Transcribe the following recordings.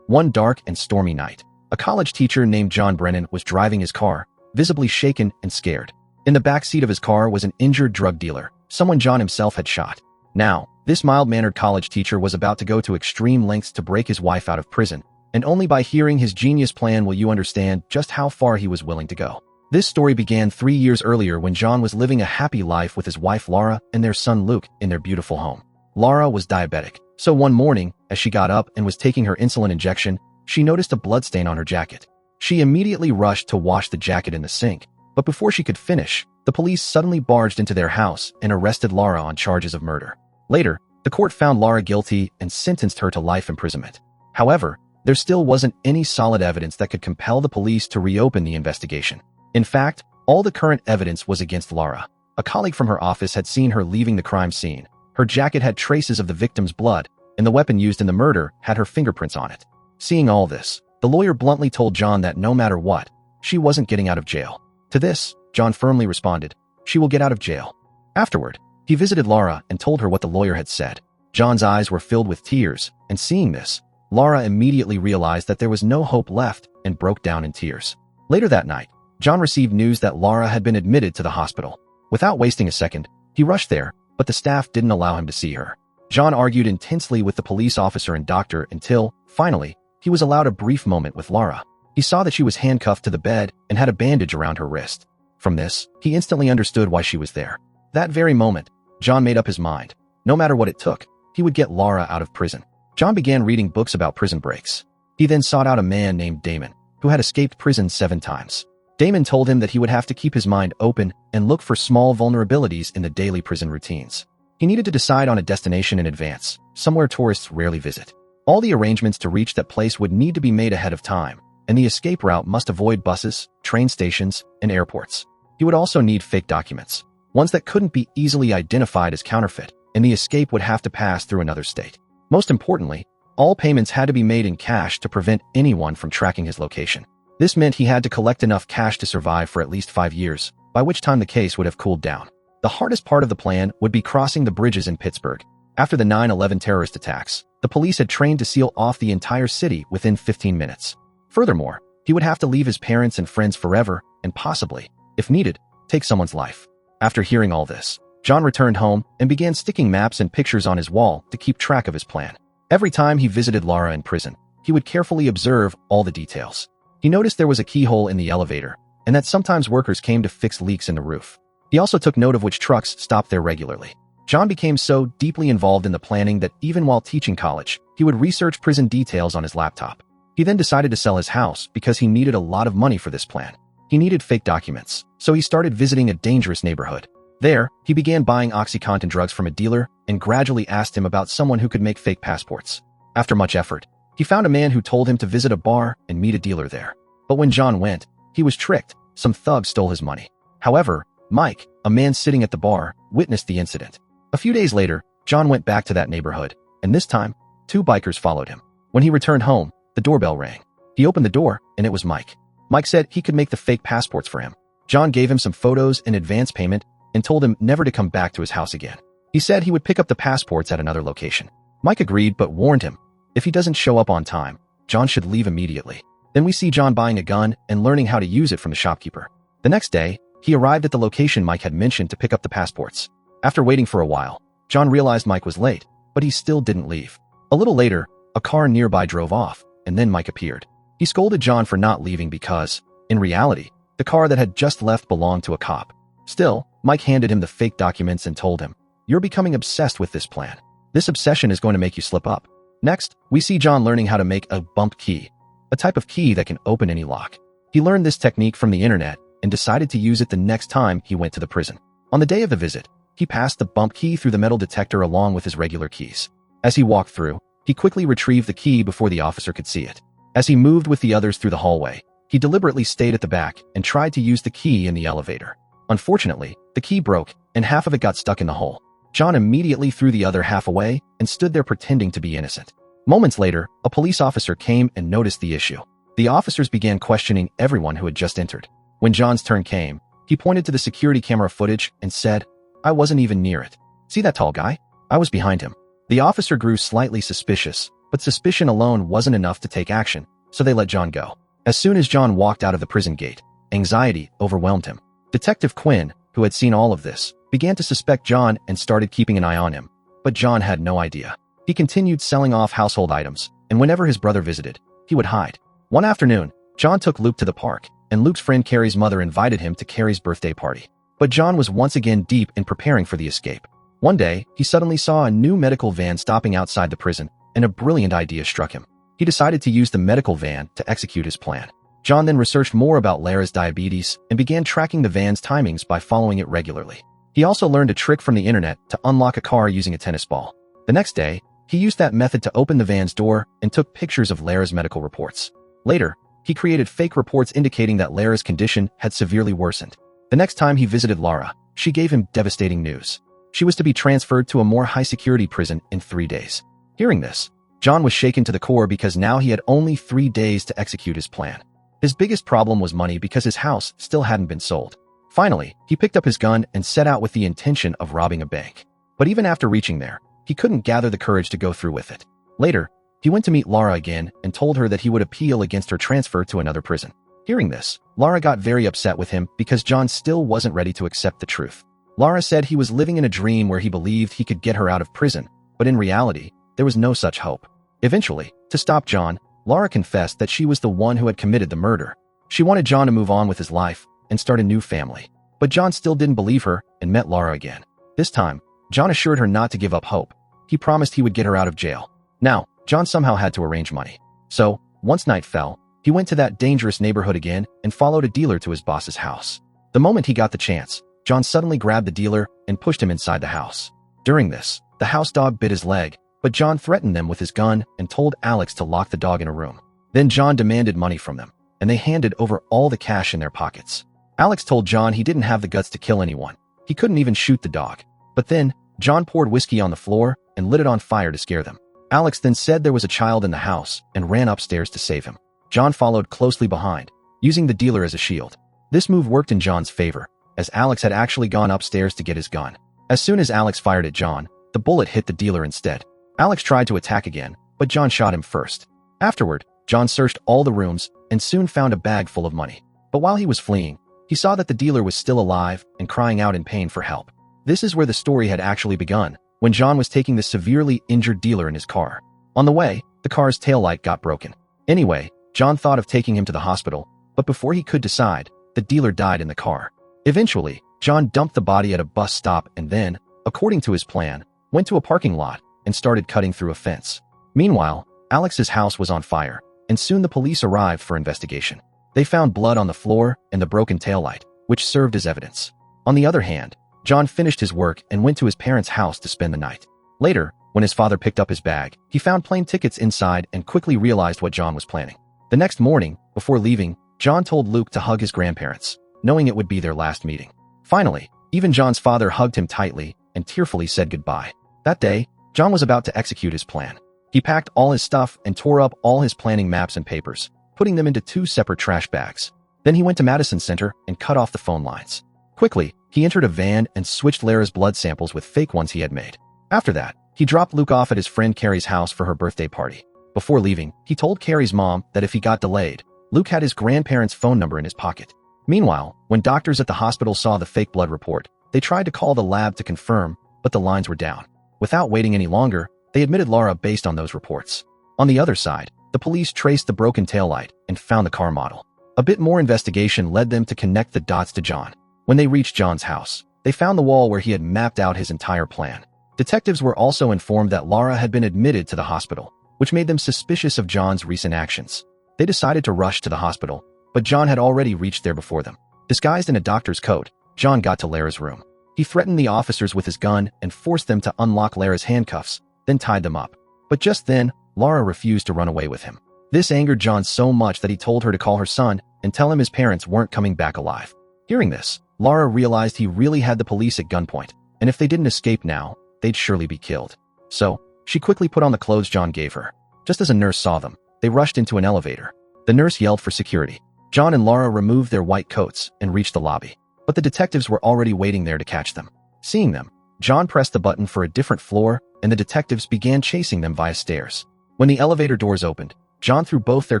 One dark and stormy night, a college teacher named John Brennan was driving his car, visibly shaken and scared. In the back seat of his car was an injured drug dealer, someone John himself had shot. Now, this mild-mannered college teacher was about to go to extreme lengths to break his wife out of prison, and only by hearing his genius plan will you understand just how far he was willing to go. This story began 3 years earlier when John was living a happy life with his wife Laura and their son Luke in their beautiful home. Laura was diabetic, so one morning, as she got up and was taking her insulin injection, she noticed a bloodstain on her jacket. She immediately rushed to wash the jacket in the sink, but before she could finish, the police suddenly barged into their house and arrested Laura on charges of murder. Later, the court found Laura guilty and sentenced her to life imprisonment. However, there still wasn't any solid evidence that could compel the police to reopen the investigation. In fact, all the current evidence was against Laura. A colleague from her office had seen her leaving the crime scene. Her jacket had traces of the victim's blood, and the weapon used in the murder had her fingerprints on it. Seeing all this, the lawyer bluntly told John that no matter what, she wasn't getting out of jail. To this, John firmly responded, "She will get out of jail." Afterward, he visited Laura and told her what the lawyer had said. John's eyes were filled with tears, and seeing this, Laura immediately realized that there was no hope left and broke down in tears. Later that night, John received news that Laura had been admitted to the hospital. Without wasting a second, he rushed there, but the staff didn't allow him to see her. John argued intensely with the police officer and doctor until, finally, he was allowed a brief moment with Laura. He saw that she was handcuffed to the bed and had a bandage around her wrist. From this, he instantly understood why she was there. That very moment, John made up his mind. No matter what it took, he would get Laura out of prison. John began reading books about prison breaks. He then sought out a man named Damon, who had escaped prison 7 times. Damon told him that he would have to keep his mind open and look for small vulnerabilities in the daily prison routines. He needed to decide on a destination in advance, somewhere tourists rarely visit. All the arrangements to reach that place would need to be made ahead of time, and the escape route must avoid buses, train stations, and airports. He would also need fake documents, ones that couldn't be easily identified as counterfeit, and the escape would have to pass through another state. Most importantly, all payments had to be made in cash to prevent anyone from tracking his location. This meant he had to collect enough cash to survive for at least 5 years, by which time the case would have cooled down. The hardest part of the plan would be crossing the bridges in Pittsburgh. After the 9/11 terrorist attacks, the police had trained to seal off the entire city within 15 minutes. Furthermore, he would have to leave his parents and friends forever and possibly, if needed, take someone's life. After hearing all this, John returned home and began sticking maps and pictures on his wall to keep track of his plan. Every time he visited Laura in prison, he would carefully observe all the details. He noticed there was a keyhole in the elevator, and that sometimes workers came to fix leaks in the roof. He also took note of which trucks stopped there regularly. John became so deeply involved in the planning that even while teaching college, he would research prison details on his laptop. He then decided to sell his house because he needed a lot of money for this plan. He needed fake documents, so he started visiting a dangerous neighborhood. There, he began buying OxyContin drugs from a dealer and gradually asked him about someone who could make fake passports. After much effort, he found a man who told him to visit a bar and meet a dealer there. But when John went, he was tricked. Some thugs stole his money. However, Mike, a man sitting at the bar, witnessed the incident. A few days later, John went back to that neighborhood, and this time, 2 bikers followed him. When he returned home, the doorbell rang. He opened the door, and it was Mike. Mike said he could make the fake passports for him. John gave him some photos and advance payment and told him never to come back to his house again. He said he would pick up the passports at another location. Mike agreed but warned him, if he doesn't show up on time, John should leave immediately. Then we see John buying a gun and learning how to use it from the shopkeeper. The next day, he arrived at the location Mike had mentioned to pick up the passports. After waiting for a while, John realized Mike was late, but he still didn't leave. A little later, a car nearby drove off, and then Mike appeared. He scolded John for not leaving because, in reality, the car that had just left belonged to a cop. Still, Mike handed him the fake documents and told him, "You're becoming obsessed with this plan. This obsession is going to make you slip up." Next, we see John learning how to make a bump key, a type of key that can open any lock. He learned this technique from the internet and decided to use it the next time he went to the prison. On the day of the visit, he passed the bump key through the metal detector along with his regular keys. As he walked through, he quickly retrieved the key before the officer could see it. As he moved with the others through the hallway, he deliberately stayed at the back and tried to use the key in the elevator. Unfortunately, the key broke and half of it got stuck in the hole. John immediately threw the other half away and stood there pretending to be innocent. Moments later, a police officer came and noticed the issue. The officers began questioning everyone who had just entered. When John's turn came, he pointed to the security camera footage and said, "I wasn't even near it. See that tall guy? I was behind him." The officer grew slightly suspicious, but suspicion alone wasn't enough to take action, so they let John go. As soon as John walked out of the prison gate, anxiety overwhelmed him. Detective Quinn, who had seen all of this, began to suspect John and started keeping an eye on him. But John had no idea. He continued selling off household items, and whenever his brother visited, he would hide. One afternoon, John took Luke to the park, and Luke's friend Carrie's mother invited him to Carrie's birthday party. But John was once again deep in preparing for the escape. One day, he suddenly saw a new medical van stopping outside the prison, and a brilliant idea struck him. He decided to use the medical van to execute his plan. John then researched more about Lara's diabetes and began tracking the van's timings by following it regularly. He also learned a trick from the internet to unlock a car using a tennis ball. The next day, he used that method to open the van's door and took pictures of Lara's medical reports. Later, he created fake reports indicating that Lara's condition had severely worsened. The next time he visited Lara, she gave him devastating news. She was to be transferred to a more high-security prison in 3 days. Hearing this, John was shaken to the core because now he had only 3 days to execute his plan. His biggest problem was money because his house still hadn't been sold. Finally, he picked up his gun and set out with the intention of robbing a bank. But even after reaching there, he couldn't gather the courage to go through with it. Later, he went to meet Lara again and told her that he would appeal against her transfer to another prison. Hearing this, Lara got very upset with him because John still wasn't ready to accept the truth. Lara said he was living in a dream where he believed he could get her out of prison, but in reality, there was no such hope. Eventually, to stop John, Lara confessed that she was the one who had committed the murder. She wanted John to move on with his life and start a new family. But John still didn't believe her and met Lara again. This time, John assured her not to give up hope. He promised he would get her out of jail. Now, John somehow had to arrange money. So, once night fell, he went to that dangerous neighborhood again and followed a dealer to his boss's house. The moment he got the chance, John suddenly grabbed the dealer and pushed him inside the house. During this, the house dog bit his leg, but John threatened them with his gun and told Alex to lock the dog in a room. Then John demanded money from them, and they handed over all the cash in their pockets. Alex told John he didn't have the guts to kill anyone. He couldn't even shoot the dog. But then, John poured whiskey on the floor and lit it on fire to scare them. Alex then said there was a child in the house and ran upstairs to save him. John followed closely behind, using the dealer as a shield. This move worked in John's favor, as Alex had actually gone upstairs to get his gun. As soon as Alex fired at John, the bullet hit the dealer instead. Alex tried to attack again, but John shot him first. Afterward, John searched all the rooms and soon found a bag full of money. But while he was fleeing, he saw that the dealer was still alive and crying out in pain for help. This is where the story had actually begun, when John was taking the severely injured dealer in his car. On the way, the car's taillight got broken. Anyway, John thought of taking him to the hospital, but before he could decide, the dealer died in the car. Eventually, John dumped the body at a bus stop and then, according to his plan, went to a parking lot and started cutting through a fence. Meanwhile, Alex's house was on fire, and soon the police arrived for investigation. They found blood on the floor and the broken taillight, which served as evidence. On the other hand, John finished his work and went to his parents' house to spend the night. Later, when his father picked up his bag, he found plane tickets inside and quickly realized what John was planning. The next morning, before leaving, John told Luke to hug his grandparents, knowing it would be their last meeting. Finally, even John's father hugged him tightly and tearfully said goodbye. That day, John was about to execute his plan. He packed all his stuff and tore up all his planning maps and papers, putting them into 2 separate trash bags. Then he went to Madison Center and cut off the phone lines. Quickly, he entered a van and switched Lara's blood samples with fake ones he had made. After that, he dropped Luke off at his friend Carrie's house for her birthday party. Before leaving, he told Carrie's mom that if he got delayed, Luke had his grandparents' phone number in his pocket. Meanwhile, when doctors at the hospital saw the fake blood report, they tried to call the lab to confirm, but the lines were down. Without waiting any longer, they admitted Lara based on those reports. On the other side, the police traced the broken taillight and found the car model. A bit more investigation led them to connect the dots to John. When they reached John's house, they found the wall where he had mapped out his entire plan. Detectives were also informed that Lara had been admitted to the hospital, which made them suspicious of John's recent actions. They decided to rush to the hospital, but John had already reached there before them. Disguised in a doctor's coat, John got to Lara's room. He threatened the officers with his gun and forced them to unlock Lara's handcuffs, then tied them up. But just then, Lara refused to run away with him. This angered John so much that he told her to call her son and tell him his parents weren't coming back alive. Hearing this, Lara realized he really had the police at gunpoint, and if they didn't escape now, they'd surely be killed. So, she quickly put on the clothes John gave her. Just as a nurse saw them, they rushed into an elevator. The nurse yelled for security. John and Lara removed their white coats and reached the lobby. But the detectives were already waiting there to catch them. Seeing them, John pressed the button for a different floor, and the detectives began chasing them via stairs. When the elevator doors opened, John threw both their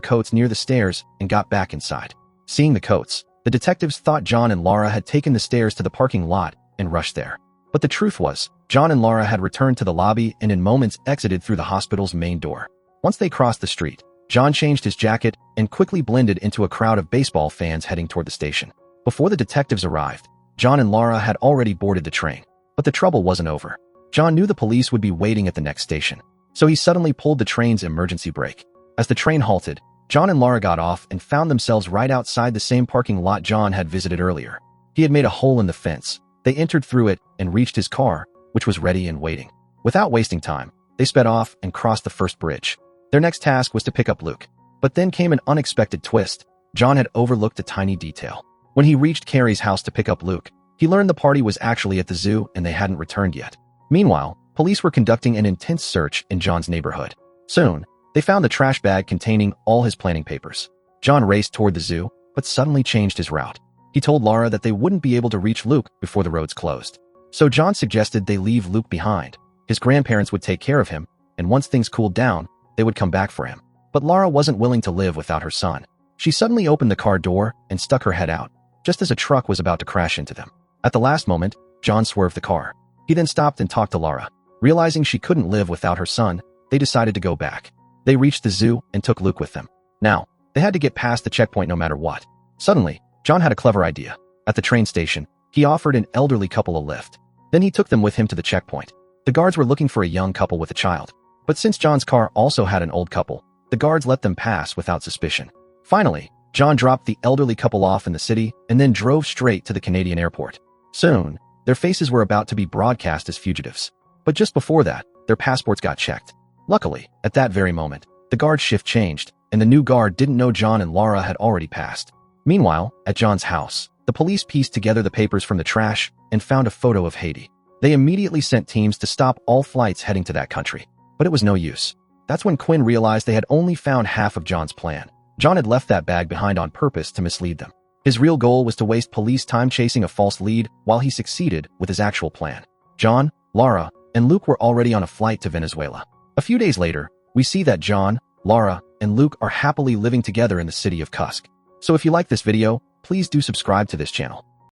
coats near the stairs and got back inside. Seeing the coats, the detectives thought John and Laura had taken the stairs to the parking lot and rushed there. But the truth was, John and Laura had returned to the lobby and in moments exited through the hospital's main door. Once they crossed the street, John changed his jacket and quickly blended into a crowd of baseball fans heading toward the station. Before the detectives arrived, John and Laura had already boarded the train. But the trouble wasn't over. John knew the police would be waiting at the next station, so he suddenly pulled the train's emergency brake. As the train halted, John and Laura got off and found themselves right outside the same parking lot John had visited earlier. He had made a hole in the fence. They entered through it and reached his car, which was ready and waiting. Without wasting time, they sped off and crossed the first bridge. Their next task was to pick up Luke. But then came an unexpected twist. John had overlooked a tiny detail. When he reached Carrie's house to pick up Luke, he learned the party was actually at the zoo and they hadn't returned yet. Meanwhile, police were conducting an intense search in John's neighborhood. Soon, they found the trash bag containing all his planning papers. John raced toward the zoo, but suddenly changed his route. He told Laura that they wouldn't be able to reach Luke before the roads closed. So John suggested they leave Luke behind. His grandparents would take care of him, and once things cooled down, they would come back for him. But Laura wasn't willing to live without her son. She suddenly opened the car door and stuck her head out, just as a truck was about to crash into them. At the last moment, John swerved the car. He then stopped and talked to Laura. Realizing she couldn't live without her son, they decided to go back. They reached the zoo and took Luke with them. Now, they had to get past the checkpoint no matter what. Suddenly, John had a clever idea. At the train station, he offered an elderly couple a lift. Then he took them with him to the checkpoint. The guards were looking for a young couple with a child. But since John's car also had an old couple, the guards let them pass without suspicion. Finally, John dropped the elderly couple off in the city and then drove straight to the Canadian airport. Soon, their faces were about to be broadcast as fugitives. But just before that, their passports got checked. Luckily, at that very moment, the guard shift changed, and the new guard didn't know John and Laura had already passed. Meanwhile, at John's house, the police pieced together the papers from the trash and found a photo of Haiti. They immediately sent teams to stop all flights heading to that country. But it was no use. That's when Quinn realized they had only found half of John's plan. John had left that bag behind on purpose to mislead them. His real goal was to waste police time chasing a false lead while he succeeded with his actual plan. John, Laura, and Luke were already on a flight to Venezuela. A few days later, we see that John, Laura, and Luke are happily living together in the city of Cusk. So if you like this video, please do subscribe to this channel.